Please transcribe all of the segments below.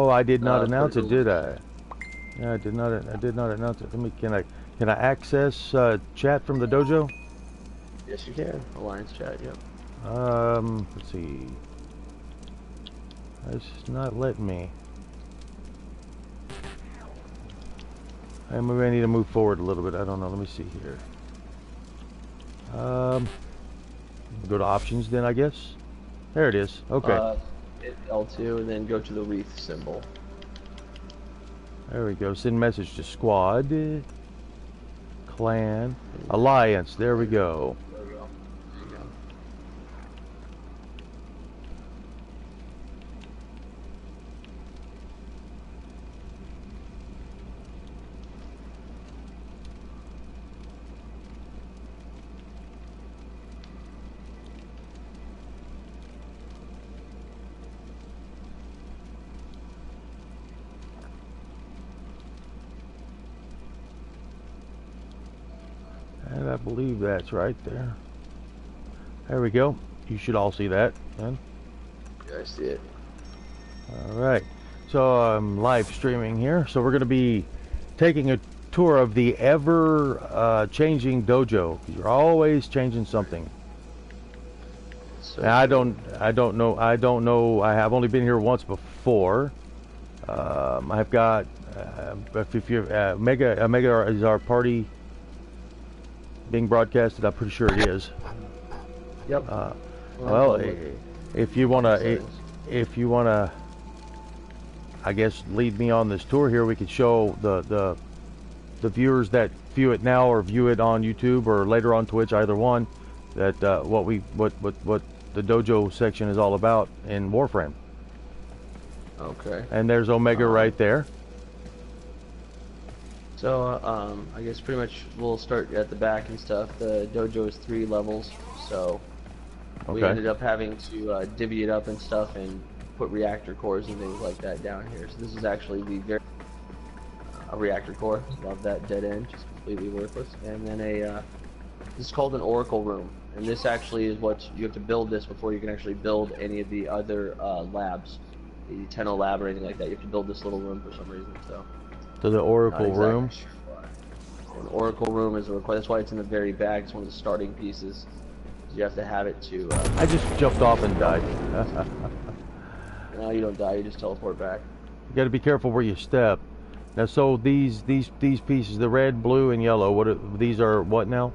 Oh, I did not put announce it it, did over. I? Yeah, I did not. I did not announce it. Let me. Can I access chat from the dojo? Yes, you can. Alliance chat. Yep. Let's see. It's not letting me. Maybe I need to move forward a little bit. I don't know. Let me see here. Go to options then, I guess. There it is. Okay. Hit L2 and then go to the wreath symbol. There we go. Send message to squad, clan, alliance. There we go. There we go. There you go. And I believe that's right there. There we go. You should all see that then. Yeah, I see it. All right. So I'm live streaming here. So we're going to be taking a tour of the ever changing dojo. You're always changing something. So Now, I don't know. I have only been here once before. I've got if you Mega is our party being broadcasted. I'm pretty sure it is. Yep. Well, if you wanna, I guess lead me on this tour here. We could show the viewers that view it now or view it on YouTube or later on Twitch, either one, that what the dojo section is all about in Warframe. Okay. And there's Omega right there. So, I guess pretty much we'll start at the back and stuff. The dojo is 3 levels, so we ended up having to divvy it up and stuff and put reactor cores and things like that down here. So this is actually the a reactor core. Love that dead end, just completely worthless. And then this is called an oracle room, and this actually is what you have to build this before you can actually build any of the other labs, the Tenno lab or anything like that. You have to build this little room for some reason. So the oracle room. Sure. An oracle room is a required. That's why it's in the very back. It's one of the starting pieces. You have to have it to. I just jumped off and died. No, you don't die. You just teleport back. You got to be careful where you step. Now, so these pieces, the red, blue, and yellow. These are what now?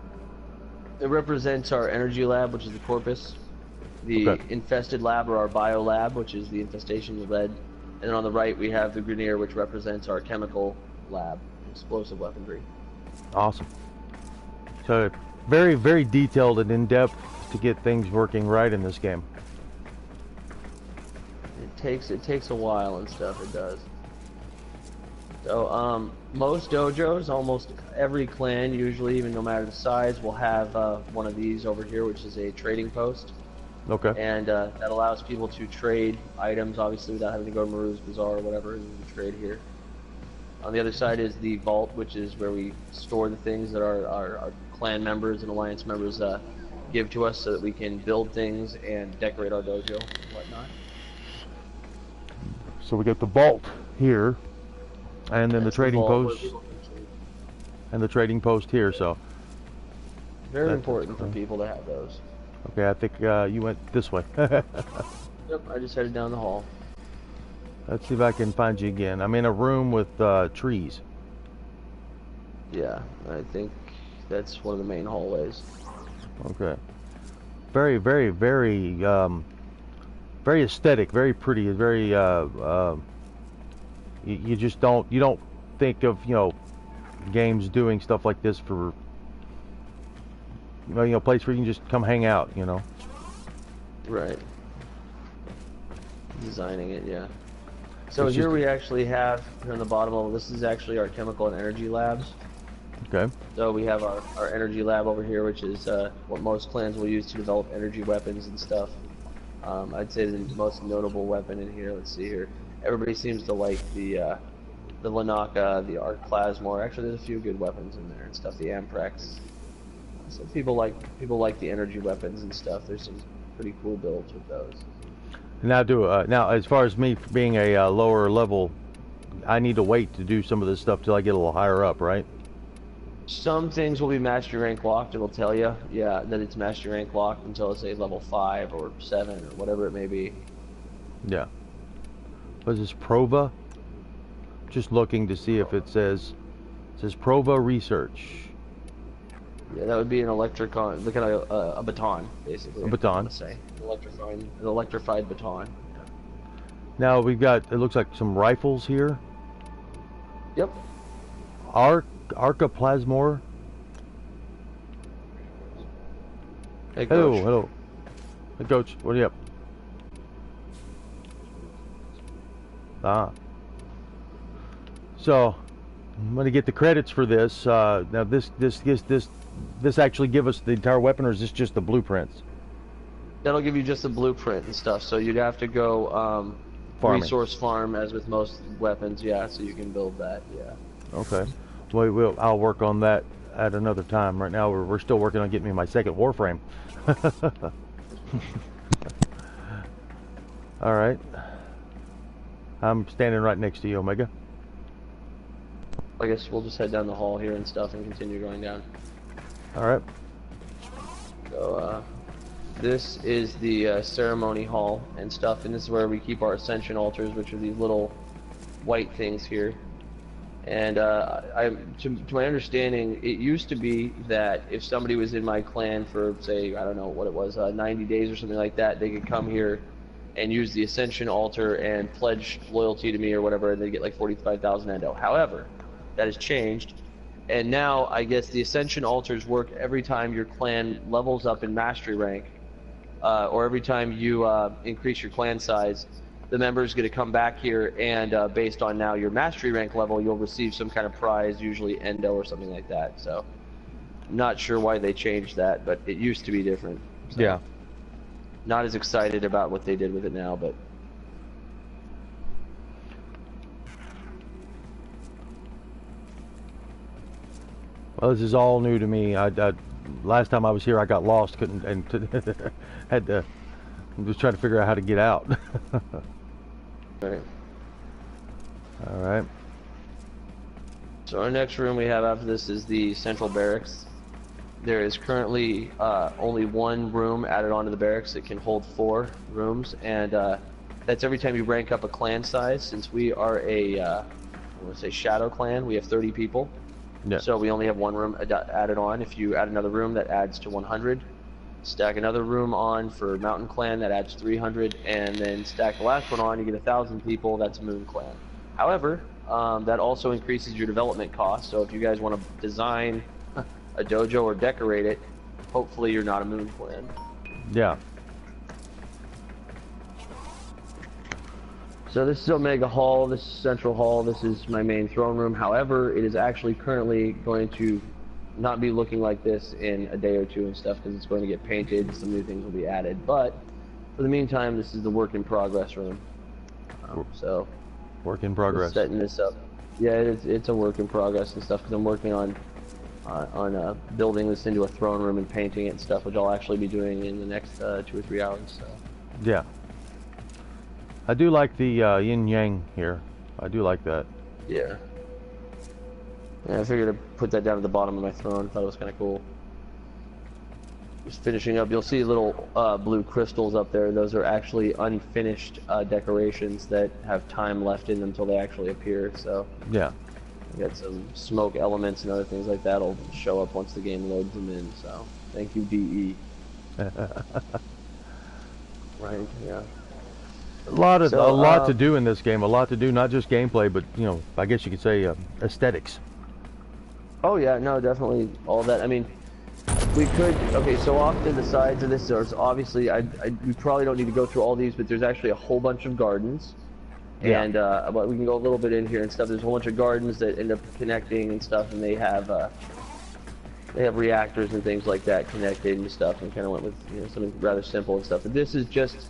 It represents our energy lab, which is the corpus. The infested lab, or our bio lab, which is the infestation, the red. And then on the right, we have the Grenier, which represents our chemical lab, explosive weaponry. Awesome. So, very, very detailed and in-depth to get things working right in this game. It takes a while and stuff. It does. So, most dojos, almost every clan, usually, even no matter the size, will have one of these over here, which is a trading post. Okay. And that allows people to trade items, obviously, without having to go to Maru's Bazaar or whatever. You can trade here. On the other side is the vault, which is where we store the things that our clan members and alliance members give to us, so that we can build things and decorate our dojo and whatnot. So we got the vault here, and then the trading post, and the trading post here. So very important for people to have those. Okay, I think you went this way. Yep, I just headed down the hall. Let's see if I can find you again. I'm in a room with trees. Yeah, I think that's one of the main hallways. Okay. Very, very, very, very aesthetic, very pretty. Very, you just don't think of, games doing stuff like this for, place where you can just come hang out, Right. Designing it, yeah. So here we actually have, here on the bottom level, this is actually our chemical and energy labs. Okay. So we have our energy lab over here, which is what most clans will use to develop energy weapons and stuff. I'd say the most notable weapon in here, let's see here. Everybody seems to like the Lanaka, the Arc Plasmor. Actually, there's a few good weapons in there and stuff, the Amprex. So people like the energy weapons and stuff. There's some pretty cool builds with those. Now, now as far as me being a lower level, I need to wait to do some of this stuff till I get a little higher up, right? Some things will be mastery rank locked. It'll tell you, yeah, that it's mastery rank locked until it's a level 5 or 7 or whatever it may be. Yeah. What is this, Prova? Just looking to see if it says Prova Research. Yeah, that would be an electricon. Look at a baton, basically. A baton. Let's say an electrified baton. Now we've got, it looks like some rifles here. Yep. Arcaplasmor. Hey, hello, Coach. hello. Hey, Coach, what are you up? So I'm gonna get the credits for this. Now this actually give us the entire weapon, or is this just the blueprints? That'll give you just the blueprint and stuff. So you'd have to go resource farm, as with most weapons, yeah. So you can build that, yeah. Okay. Well, I'll work on that at another time. Right now we're still working on getting me my second Warframe. All right. I'm standing right next to you, Omega. I guess we'll just head down the hall here and stuff and continue going down. All right. So, this is the ceremony hall and stuff, and this is where we keep our ascension altars, which are these little white things here. And to my understanding, it used to be that if somebody was in my clan for, say, I don't know what it was, 90 days or something like that, they could come here and use the ascension altar and pledge loyalty to me or whatever, and they get like 45,000 endo. However, that has changed, and now I guess the ascension altars work every time your clan levels up in mastery rank, or every time you increase your clan size. The members get to come back here, and based on now your mastery rank level, you'll receive some kind of prize, usually endo or something like that. So, not sure why they changed that, but it used to be different. So, yeah. not as excited about what they did with it now, but. Well, this is all new to me. Last time I was here, I got lost, couldn't, and had to. I'm just trying to figure out how to get out. Right. All right. So our next room we have after this is the central barracks. There is currently only one room added onto the barracks. It can hold 4 rooms, and that's every time you rank up a clan size. Since we are a, I want to say shadow clan, we have 30 people. Yeah. So we only have one room added on. If you add another room, that adds to 100. Stack another room on for Mountain Clan, that adds 300, and then stack the last one on, you get 1,000 people, that's Moon Clan. However, that also increases your development cost, so if you guys want to design a dojo or decorate it, hopefully you're not a Moon Clan. Yeah. So this is Omega Hall, this is Central Hall, this is my main throne room. However, it is actually currently going to not be looking like this in a day or two and stuff, because it's going to get painted and some new things will be added. But for the meantime, this is the work in progress room. So work in progress. Setting this up. Yeah, it's a work in progress and stuff, because I'm working on building this into a throne room and painting it and stuff, which I'll actually be doing in the next 2 or 3 hours. So. Yeah. I do like the yin yang here. I do like that. Yeah. Yeah, I figured I'd put that down at the bottom of my throne. Thought it was kind of cool. Just finishing up, you'll see little blue crystals up there. Those are actually unfinished decorations that have time left in them until they actually appear. So yeah, we got some smoke elements and other things like that will show up once the game loads them in. So thank you, DE. Right? Yeah. A lot to do in this game. A lot to do, not just gameplay, but you know, I guess you could say aesthetics. Oh yeah, no, definitely all that. I mean, we could. Okay, so off to the sides of this, there's obviously we probably don't need to go through all these, but there's actually a whole bunch of gardens, yeah. And but we can go a little bit in here and stuff. There's a whole bunch of gardens that end up connecting and stuff, and they have reactors and things like that connected and stuff, and kind of went with something rather simple and stuff. But this is just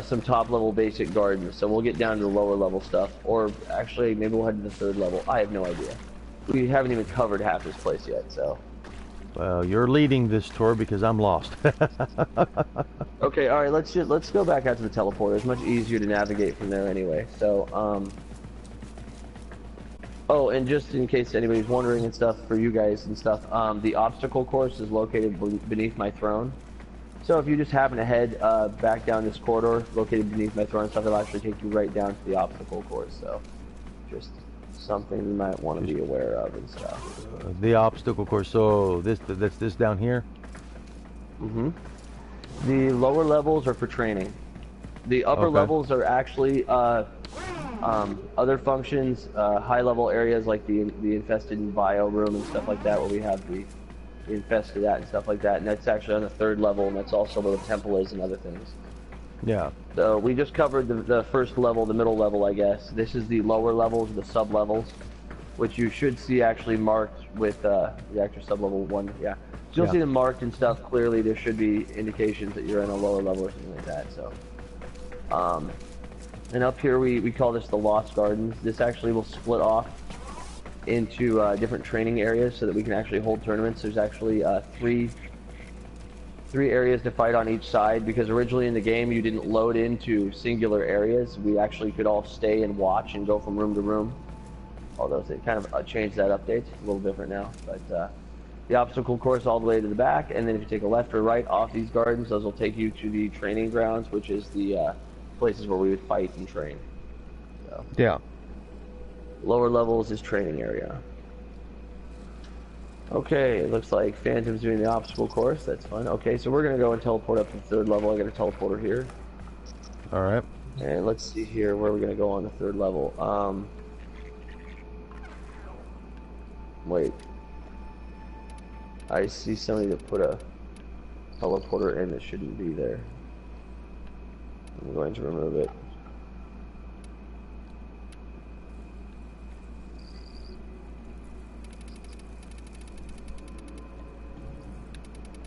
some top-level basic gardens, so we'll get down to the lower-level stuff, or actually maybe we'll head to the 3rd level. I have no idea. We haven't even covered half this place yet, so. Well, you're leading this tour because I'm lost. Okay, all right. Let's go back out to the teleporter. It's much easier to navigate from there anyway. So, oh, and just in case anybody's wondering and stuff, for you guys and stuff, the obstacle course is located beneath my throne. So if you just happen to head back down this corridor located beneath my throne and stuff, it'll actually take you right down to the obstacle course. So, just something you might want to be aware of and stuff. The obstacle course. So that's this down here. Mm-hmm. The lower levels are for training. The upper levels are actually other functions, high-level areas like the infested bio room and stuff like that, where we have the infested at and stuff like that. And that's actually on the 3rd level, and that's also where the temple is and other things. Yeah. So we just covered the first level, the middle level, I guess. This is the lower levels, the sub-levels, which you should see actually marked with reactor sub-level 1. Yeah. So you'll see them marked and stuff clearly. There should be indications that you're in a lower level or something like that. So, and up here we call this the Lost Gardens. This actually will split off into different training areas so that we can actually hold tournaments. There's actually three areas to fight on each side, because originally in the game you didn't load into singular areas. We actually could all stay and watch and go from room to room. Although they kind of changed that update. It's a little different now. But the obstacle course all the way to the back, and then if you take a left or right off these gardens, those will take you to the training grounds, which is the places where we would fight and train. So, yeah. Lower levels is training area. Okay, it looks like Phantom's doing the obstacle course. That's fun. Okay, so we're gonna go and teleport up to the 3rd level. I got a teleporter here. All right. And let's see here where we're gonna go on the 3rd level. Wait. I see somebody that put a teleporter in that shouldn't be there. I'm going to remove it.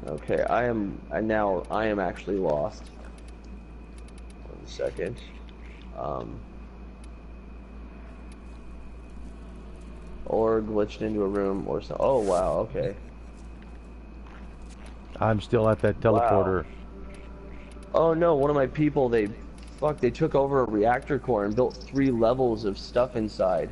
Okay, I am actually lost. 1 second. Or glitched into a room or so. Oh wow, okay. I'm still at that teleporter. Wow. Oh no, one of my people, they took over a reactor core and built 3 levels of stuff inside.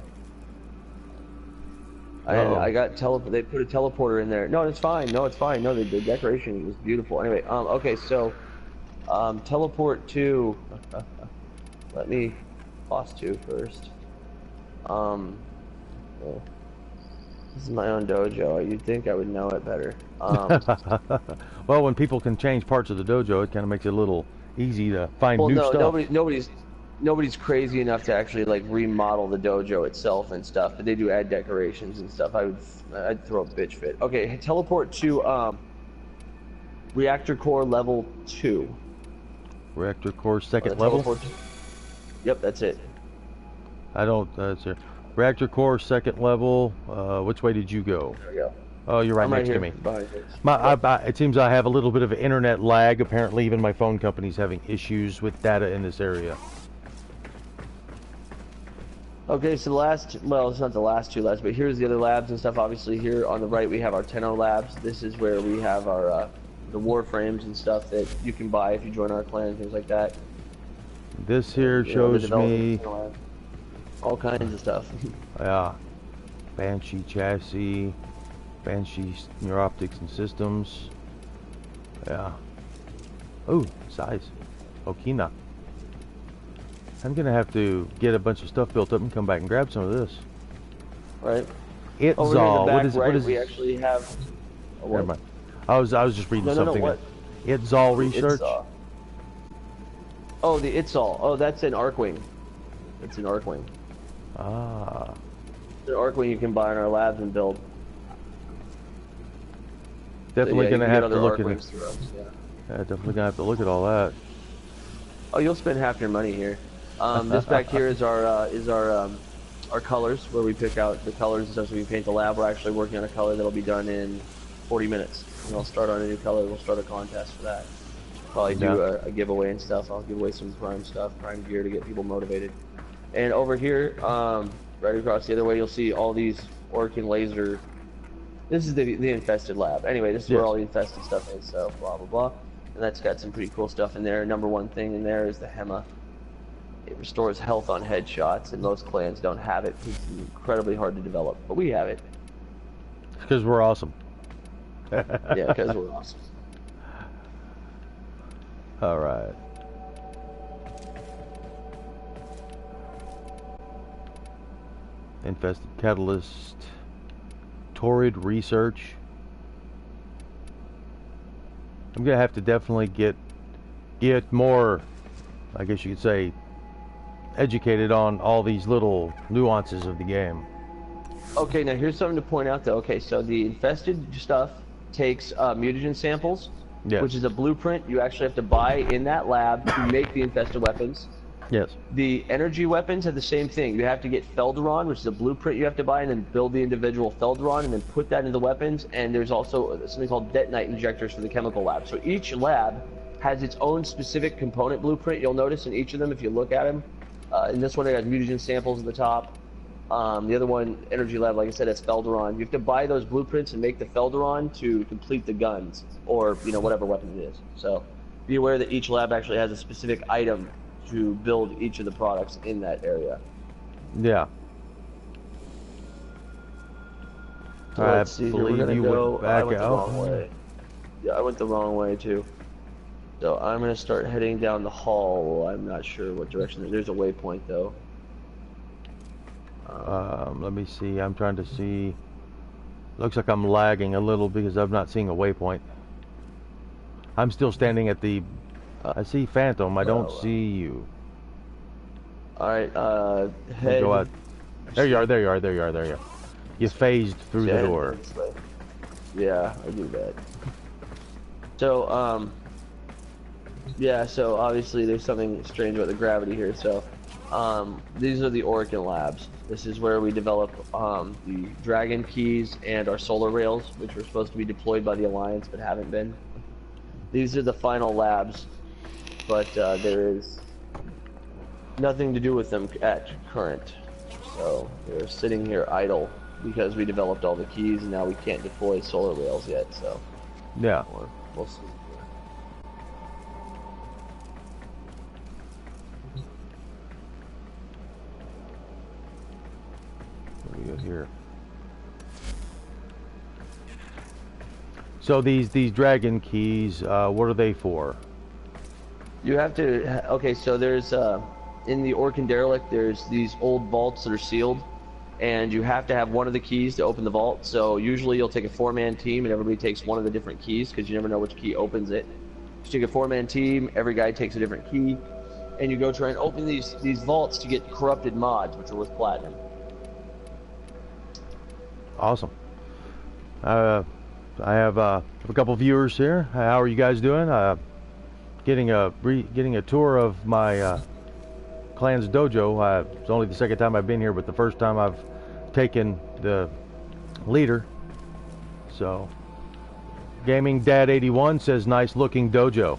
I got they put a teleporter in there. No, it's fine. No, it's fine. No, the decoration was beautiful. Anyway, okay, so teleport to let me pause to first. Well, this is my own dojo. You'd think I would know it better. Well, when people can change parts of the dojo, it kind of makes it a little easy to find new stuff. Nobody's crazy enough to actually like remodel the dojo itself and stuff, but they do add decorations and stuff. I'd throw a bitch fit. Okay, teleport to reactor core level 2. Reactor core 2nd level? Yep, that's it. I don't, that's it. Reactor core 2nd level. Which way did you go? There we go. Oh, you're right next to me. It seems I have a little bit of internet lag. Apparently, even my phone company's having issues with data in this area. Okay, so well, it's not the last 2 labs, but here's the other labs and stuff. Obviously, here on the right we have our Tenno labs. This is where we have our the Warframes and stuff that you can buy if you join our clan and things like that. This here shows me all kinds of stuff. Yeah, Banshee chassis, Banshee neuroptics and systems. Yeah. Oh, size. Okina. I'm gonna have to get a bunch of stuff built up and come back and grab some of this. Right. Itzal. What is? We actually have. Never mind. I was just reading something. What? Itzal research. Oh, the Itzal. Oh, that's an Arcwing. It's an Arcwing. Ah. It's an Arcwing you can buy in our labs and build. Definitely so, gonna have to look at it. Yeah, definitely gonna have to look at all that. Oh, you'll spend half your money here. This back here is our colors, where we pick out the colors and stuff so we can paint the lab. We're actually working on a color that'll be done in 40 minutes. And I'll start on a new color. We'll start a contest for that. Probably do a giveaway and stuff. I'll give away some prime stuff, prime gear to get people motivated. And over here, right across the other way, you'll see all these Orkin laser This is the infested lab. Anyway, this is Yes. where all the infested stuff is. So blah blah blah, and that's got some pretty cool stuff in there. Number one thing in there is the Hema. It restores health on headshots, and most clans don't have it. It's incredibly hard to develop, but we have it. Because we're awesome. Yeah, because we're awesome. All right. Infested catalyst. Torrid research. I'm gonna have to definitely get more, I guess you could say, educated on all these little nuances of the game. Okay, now here's something to point out though. Okay, so the infested stuff takes mutagen samples, Yes. which is a blueprint you actually have to buy in that lab to make the infested weapons. Yes. The energy weapons have the same thing. You have to get Felderon, which is a blueprint you have to buy, and then build the individual Felderon, and then put that into the weapons. And there's also something called detonite injectors for the chemical lab. So each lab has its own specific component blueprint. You'll notice in each of them if you look at them. In this one, it has mutagen samples at the top. The other one, energy lab, like I said, has Felderon. You have to buy those blueprints and make the Felderon to complete the guns, or whatever weapon it is. So be aware that each lab actually has a specific item to build each of the products in that area. Yeah. So I let's see here. We're believe gonna you go. went I back went the out. wrong way. Yeah, I went the wrong way too. So I'm gonna start heading down the hall. I'm not sure what direction. There's a waypoint though. Let me see. I'm trying to see. Looks like I'm lagging a little because I'm not seeing a waypoint. I'm still standing at the. I see Phantom. I don't see you. All right. Head. Go out. There you are. There you are. There you are. There you are. You phased through the door. Yeah, I do that. So yeah. So obviously there's something strange about the gravity here. So these are the Orkin labs. This is where we develop the Dragon keys and our solar rails, which were supposed to be deployed by the Alliance but haven't been. These are the final labs, but there is nothing to do with them at current. So they're sitting here idle because we developed all the keys and now we can't deploy solar rails yet. So Yeah. we'll see. What do we got here? So these dragon keys, what are they for? You have to. Okay, so there's in the Orkin derelict, there's these old vaults that are sealed, and you have to have one of the keys to open the vault. So usually you'll take a 4-man team, and everybody takes one of the different keys because you never know which key opens it. So you take a 4-man team, every guy takes a different key, and you go try and open these vaults to get corrupted mods, which are worth platinum. Awesome. I have a couple viewers here. How are you guys doing? Getting a tour of my clan's dojo. It's only the second time I've been here, but the first time I've taken the leader. So, Gaming Dad 81 says nice looking dojo.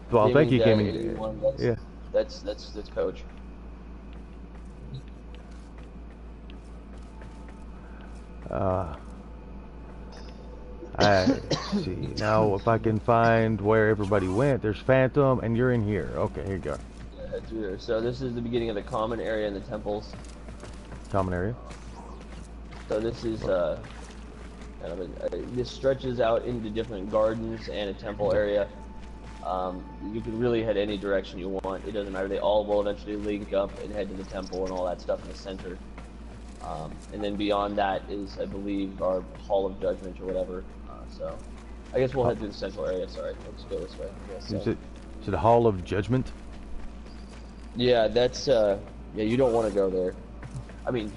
Well, thank you, Gaming. 81, Yeah. That's Coach. I see. Now, if I can find where everybody went, there's Phantom, and you're in here. Okay, here you go. Yeah, so this is the beginning of the common area in the temples. Common area. So this is kind of this stretches out into different gardens and a temple area. You can really head any direction you want. It doesn't matter. They all will eventually link up and head to the temple and all that stuff in the center. And then beyond that is, I believe, our Hall of Judgment or whatever. So I guess we'll head through the central area. Sorry, let's go this way. Is it the Hall of Judgment? Yeah, that's yeah. You don't want to go there. I mean,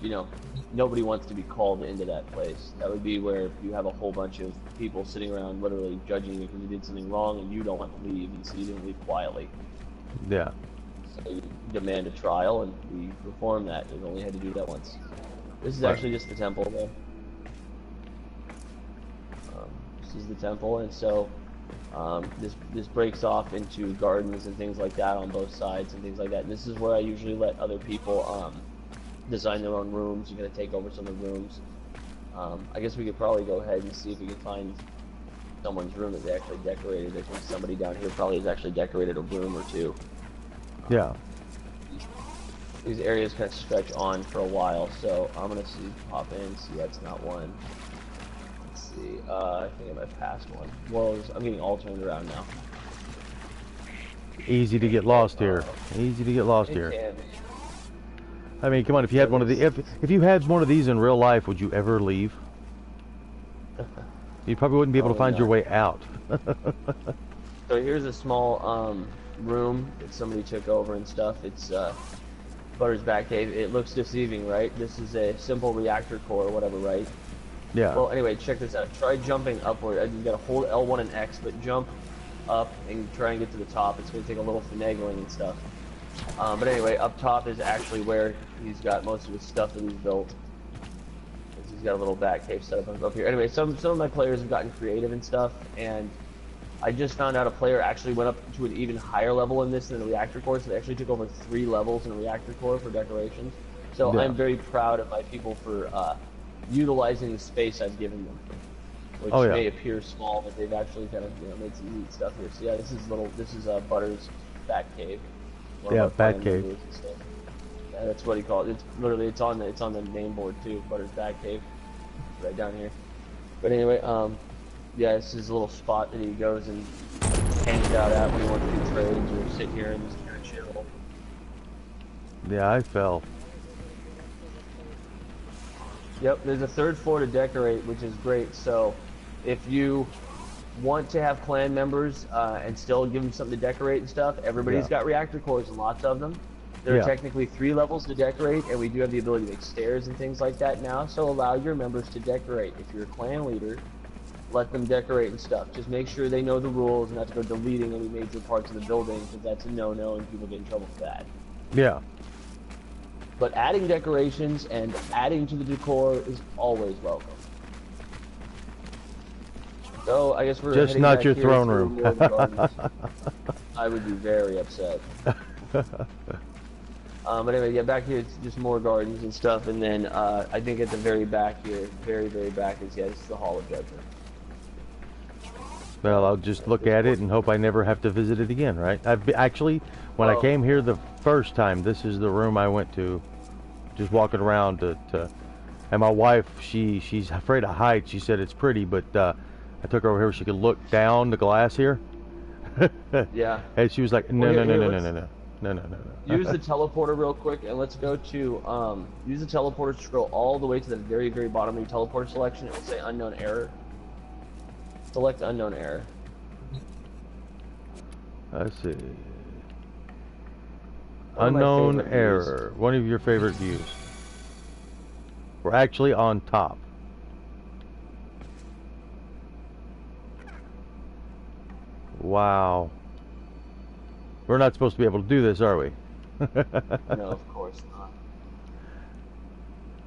nobody wants to be called into that place. That would be where you have a whole bunch of people sitting around literally judging you because you did something wrong and you don't want to leave, and so you didn't leave quietly. Yeah. So you demand a trial, and we perform that. We've only had to do that once. This is actually just the temple, though. This is the temple, and so this breaks off into gardens and things like that on both sides and things like that. And this is where I usually let other people design their own rooms. You're gonna take over some of the rooms. I guess we could probably go ahead and see if we can find someone's room that they actually decorated. I think somebody down here probably has actually decorated a room or two. Yeah. These areas kind of stretch on for a while, so I'm gonna hop in, see that's not one. Let's see, I think I might have passed one. Well, I'm getting all turned around now. Easy to get lost here. Easy to get lost here. Can. I mean, come on, if you had one of the if you had one of these in real life, would you ever leave? You probably wouldn't be able to find your way out. So here's a small room that somebody took over and stuff. It's Butter's back cave. It looks deceiving, right? This is a simple reactor core or whatever, right? Yeah. Well, anyway, check this out. Try jumping upward. You gotta hold L1 and X, but jump up and try and get to the top. It's gonna take a little finagling and stuff. But anyway, up top is actually where he's got most of his stuff that he's built. He's got a little back cave set up here. Anyway, some of my players have gotten creative and stuff, and I just found out a player actually went up to an even higher level in this than the reactor core, so they actually took over 3 levels in a reactor core for decorations. So yeah. I'm very proud of my people for utilizing the space I've given them, which may appear small, but they've actually kind of made some neat stuff here. So yeah, this is Butter's back cave. Yeah, back cave. Yeah, that's what he called it. It's literally it's on the name board too. Butter's back cave, right down here. But anyway, yeah, this is a little spot that he goes and hangs out at when he wants to do trades or sit here and just kind of chill. Yeah, I fell. Yep, there's a 3rd floor to decorate, which is great. So, if you want to have clan members and still give them something to decorate and stuff, everybody's got reactor cores and lots of them. There are technically 3 levels to decorate, and we do have the ability to make stairs and things like that now. So allow your members to decorate. If you're a clan leader, let them decorate and stuff. Just make sure they know the rules and not to go deleting any major parts of the building, because that's a no-no and people get in trouble for that. Yeah. But adding decorations and adding to the decor is always welcome. So I guess we're just not your throne room. I would be very upset. But anyway, yeah, back here it's just more gardens and stuff, and then I think at the very back here, very back is this is the Hall of Judgment. Well, I'll just look at it and hope I never have to visit it again, right? Actually, when I came here the first time, this is the room I went to, just walking around and my wife, she's afraid of heights. She said it's pretty, but I took her over here so she could look down the glass here. Yeah. And she was like, no. Use the teleporter real quick, and let's go to, use the teleporter to scroll all the way to the very bottom of your teleporter selection. It will say unknown error. Select unknown error. Let's see. Unknown error. One of your favorite views. We're actually on top. Wow. We're not supposed to be able to do this, are we? No, of course not.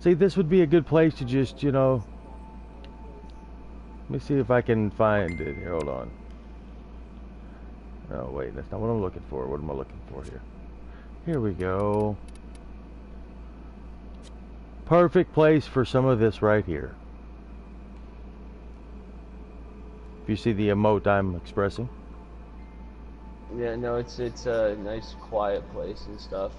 See, this would be a good place to just, let me see if I can find it. Here, hold on. Oh, wait, that's not what I'm looking for. What am I looking for here? Here we go. Perfect place for some of this right here. If you see the emote I'm expressing. Yeah, no, it's a nice quiet place and stuff.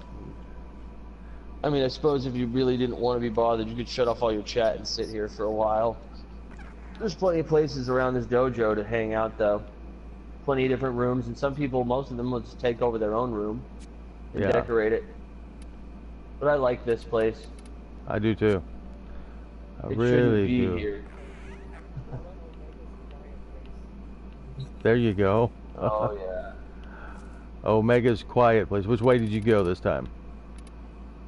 I mean, I suppose if you really didn't want to be bothered, you could shut off all your chat and sit here for a while. There's plenty of places around this dojo to hang out, though. Plenty of different rooms, and some people, most of them, will just take over their own room and decorate it. But I like this place. I do too. I really shouldn't be do. Here. There you go. Oh yeah. Omega's quiet place. Which way did you go this time?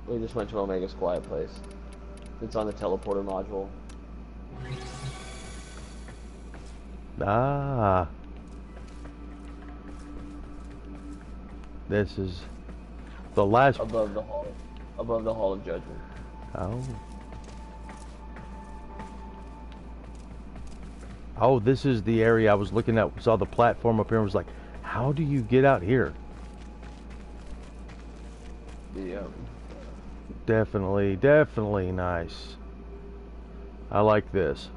We just went to Omega's quiet place. It's on the teleporter module. Ah. This is the last above the hall of judgment. Oh. Oh, this is the area I was looking at. Saw the platform up here and was like, how do you get out here? Yeah. Definitely nice. I like this.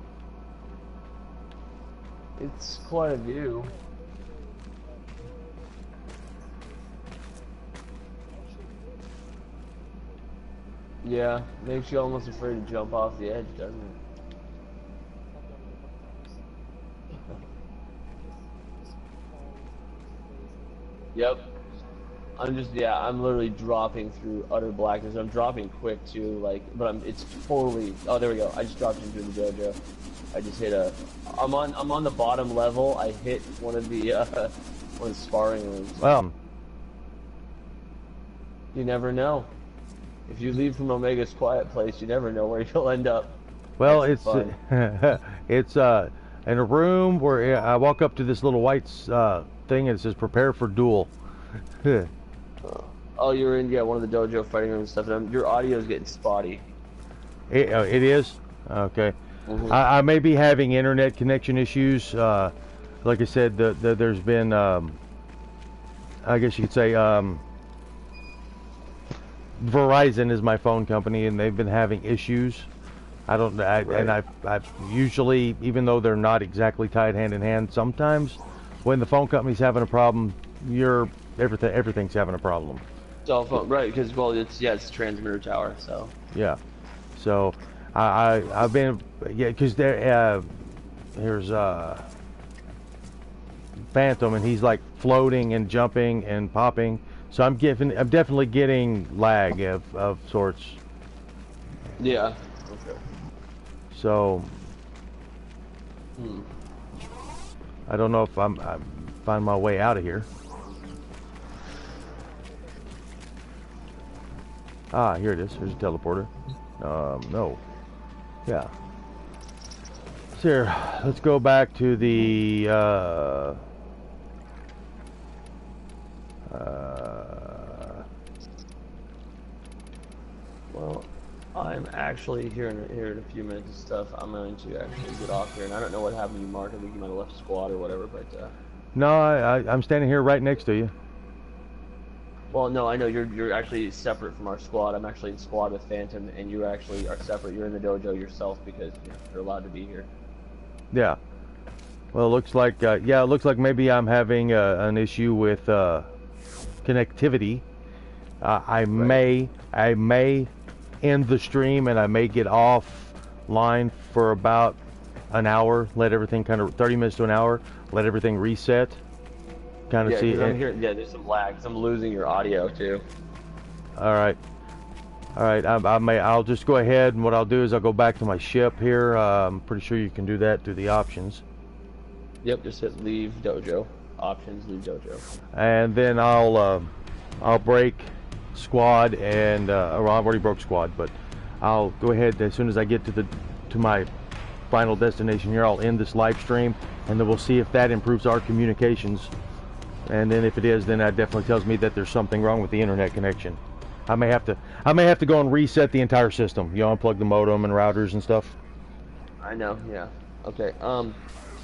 It's quite a view. Yeah, makes you almost afraid to jump off the edge, doesn't it? Yep. I'm literally dropping through utter blackness. I'm dropping quick too, like, but it's totally, oh, there we go. I just dropped into the dojo. I just hit I'm on the bottom level. I hit one of the sparring rooms. Well, you never know. If you leave from Omega's quiet place, you never know where you'll end up. well, it's it's in a room where I walk up to this little white thing and it says prepare for duel. Oh, you're in one of the dojo fighting rooms and stuff. And your audio is getting spotty. It is? Okay. Mm-hmm. I may be having internet connection issues. Like I said, there's been, I guess you could say, Verizon is my phone company, and they've been having issues. And I usually, even though they're not exactly tied hand in hand, sometimes when the phone company's having a problem, everything's having a problem. Cell phone, right? Because it's a transmitter tower, so. Yeah, so I've been because here's Phantom, and he's like floating and jumping and popping. So I'm definitely getting lag of sorts. Yeah. Okay. So I don't know if I find my way out of here. Ah, here it is. Here's a teleporter. No. Yeah. So here, let's go back to the well, I'm actually here in a few minutes and stuff. I'm going to actually get off here, and I don't know what happened to you, Mark. I think you might have left squad or whatever, but no, I'm standing here right next to you. Well, no, I know you're actually separate from our squad. I'm actually in squad with Phantom, and you actually are separate. You're in the dojo yourself because you're allowed to be here. Yeah. Well, it looks like it looks like maybe I'm having an issue with connectivity. I may end the stream, and I may get offline for about an hour. Let everything 30 minutes to an hour. Let everything reset. See. I'm hearing, there's some lag. I'm losing your audio too. All right. I'll just go ahead, and what I'll do is I'll go back to my ship here. I'm pretty sure you can do that through the options. Yep, just hit leave dojo. Options, leave dojo. And then I'll break squad, and well, I've already broke squad, but I'll go ahead as soon as I get to my final destination here. I'll end this live stream, and then we'll see if that improves our communications. And then if it is, then that definitely tells me that there's something wrong with the internet connection. I may have to go and reset the entire system. Unplug the modem and routers and stuff. I know, yeah. Okay. I'm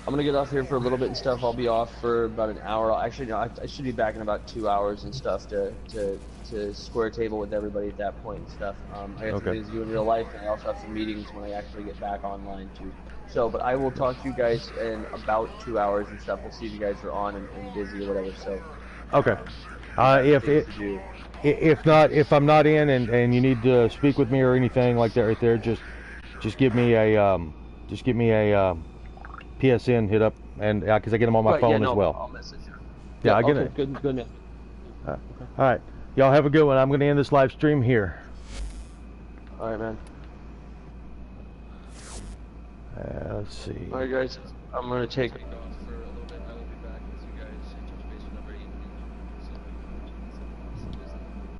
gonna get off here for a little bit and stuff. I'll be off for about an hour. Actually, no, I should be back in about 2 hours and stuff to square table with everybody at that point and stuff. I got some things to do in real life, and I also have some meetings when I actually get back online too. So, but I will talk to you guys in about 2 hours and stuff. We'll see if you guys are on and busy or whatever. So. Okay. If I'm not in and you need to speak with me or anything like that right there, just give me a PSN hit up, and because I get them on my phone as well. I'll message you. Yeah, I get okay, it. Good. Man. All right, y'all have a good one. I'm going to end this live stream here. All right, man. Let's see. All right, guys. I'm going to take